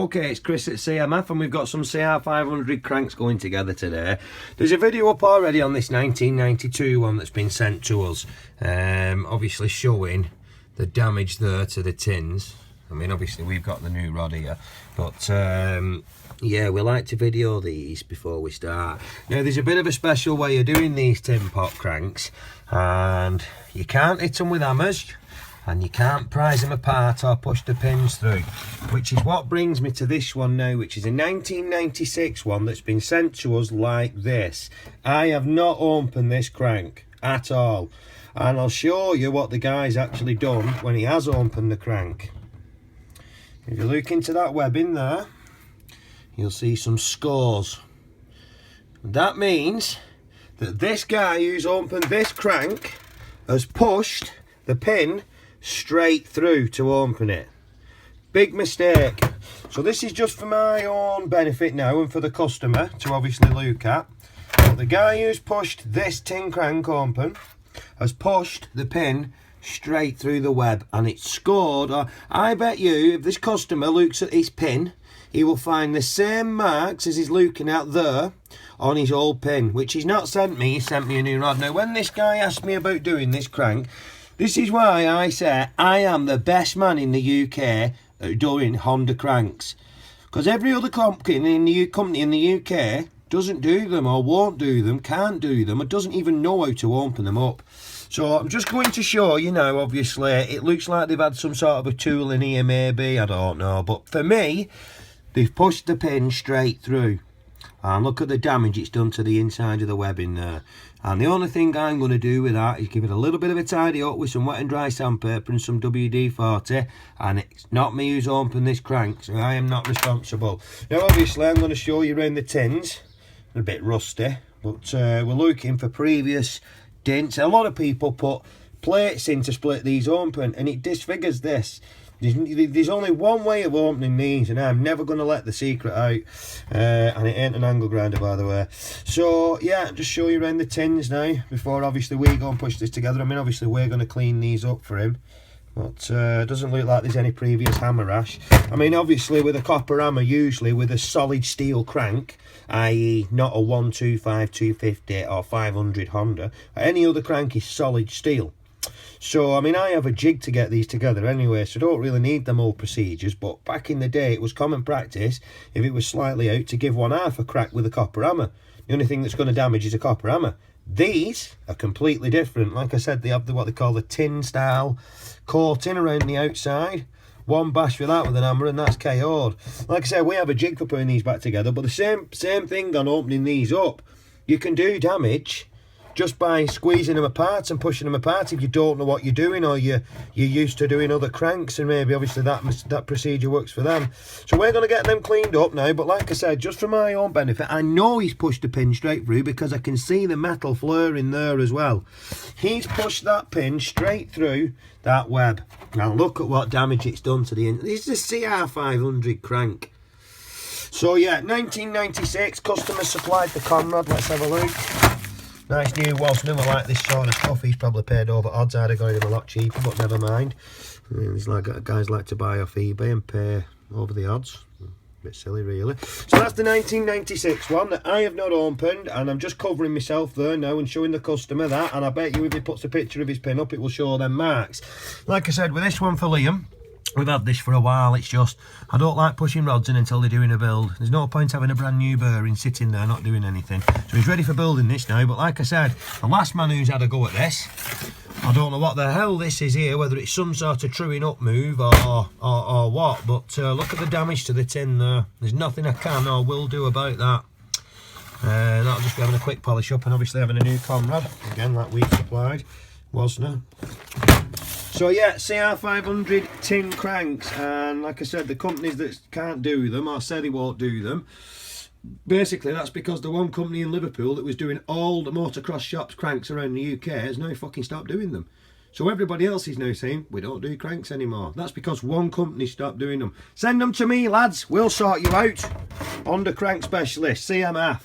Okay, it's Chris at CMF and we've got some CR500 cranks going together today. There's a video up already on this 1992 one that's been sent to us, obviously showing the damage there to the tins. I mean, obviously we've got the new rod here, but yeah, we like to video these before we start. Now, there's a bit of a special way of doing these tin pot cranks, and you can't hit them with hammers, and you can't prise them apart or push the pins through, which is what brings me to this one now, which is a 1996 one that's been sent to us like this. I have not opened this crank at all, and I'll show you what the guy's actually done when he has opened the crank. If you look into that webbing there, you'll see some scores. That means that this guy who's opened this crank has pushed the pin straight through to open it. Big mistake. So this is just for my own benefit now and for the customer to obviously look at. But the guy who's pushed this tin crank open has pushed the pin straight through the web, and it's scored. I bet you if this customer looks at his pin, he will find the same marks as he's looking at there on his old pin, which he's not sent me. He sent me a new rod. Now, when this guy asked me about doing this crank, this is why I say I am the best man in the UK at doing Honda cranks, because every other company in the UK doesn't do them, or won't do them, can't do them, or doesn't even know how to open them up. So I'm just going to show you now. Obviously it looks like they've had some sort of a tool in here, maybe, I don't know, but for me, they've pushed the pin straight through, and look at the damage it's done to the inside of the webbing there. And the only thing I'm going to do with that is give it a little bit of a tidy up with some wet and dry sandpaper and some WD-40, and it's not me who's opened this crank, so I am not responsible. Now obviously I'm going to show you around the tins. They're a bit rusty, but we're looking for previous dents. A lot of people put plates in to split these open, and it disfigures this. There's only one way of opening these, and I'm never going to let the secret out, and it ain't an angle grinder, by the way. So yeah, just show you around the tins now before obviously we go and push this together. I mean, obviously we're going to clean these up for him, but it doesn't look like there's any previous hammer rash. I mean, obviously with a copper hammer, usually with a solid steel crank, i.e. not a 125, 250 or 500 Honda, any other crank is solid steel. So I mean, I have a jig to get these together anyway, so I don't really need them old procedures. But back in the day, it was common practice, if it was slightly out, to give one half a crack with a copper hammer. The only thing that's going to damage is a copper hammer. These are completely different. Like I said, they have what they call the tin style coating around the outside. One bash with that with an hammer and that's KO'd. Like I said, we have a jig for putting these back together, but the same thing on opening these up. You can do damage just by squeezing them apart and pushing them apart if you don't know what you're doing, or you're used to doing other cranks, and maybe obviously that procedure works for them. So we're going to get them cleaned up now, but like I said, just for my own benefit, I know he's pushed the pin straight through because I can see the metal flare in there as well. He's pushed that pin straight through that web. Now look at what damage it's done to the this is a CR500 crank. So yeah, 1996, customer supplied the Conrad. Let's have a look. Nice new Wasner. I like this sort of stuff. He's probably paid over odds. I'd have got him a lot cheaper, but never mind. These guys like to buy off eBay and pay over the odds. A bit silly, really. So that's the 1996 one that I have not opened, and I'm just covering myself there now and showing the customer that. And I bet you if he puts a picture of his pin up, it will show them marks. Like I said, with this one for Liam, we've had this for a while. It's just, I don't like pushing rods in until they're doing a build. There's no point having a brand new bearing sitting there not doing anything. So he's ready for building this now. But like I said, the last man who's had a go at this, I don't know what the hell this is here, whether it's some sort of truing up move or what. But look at the damage to the tin there. There's nothing I can or will do about that. That'll just be having a quick polish up, and obviously having a new Conrad again, like we've supplied. Wasn't So yeah, CR500 tin cranks, and like I said, the companies that can't do them or said they won't do them, basically that's because the one company in Liverpool that was doing all the motocross shops cranks around the UK has now fucking stopped doing them. So everybody else is now saying, we don't do cranks anymore. That's because one company stopped doing them. Send them to me, lads, we'll sort you out. Honda crank specialist, CMF.